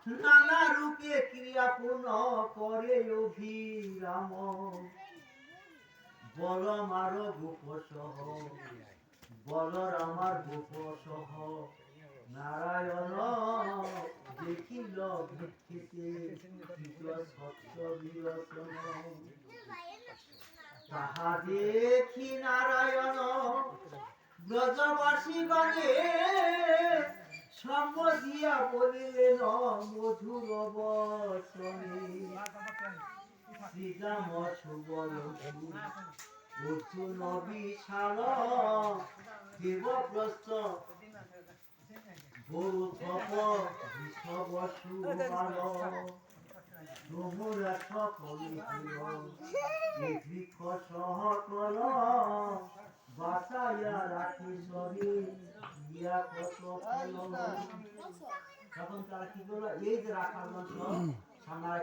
নানা রূপে ক্রিয়া পূর্ণ করে অভিরাম বল মার গোপ সহ বলর আমার গোপ সহ নারায়ণ দেখিল ভিক্ষিতে সত্য বিরচন তাহা দেখি নারায়ণ ব্রজবাসী গণে সম্মদিয়া বলিলেন মধুর বচনে শ্রীরাম সুবল অর্জুন বিশাল দেবপ্রস্থ গৌতম বিষব সুবাল তোমরা সকলে বৃক্ষ সহকল বাঁচাইয়া রাখি শরীর ইয়া কত ফল তখন তারা কি করলো এই যে রাখার মতো সামনে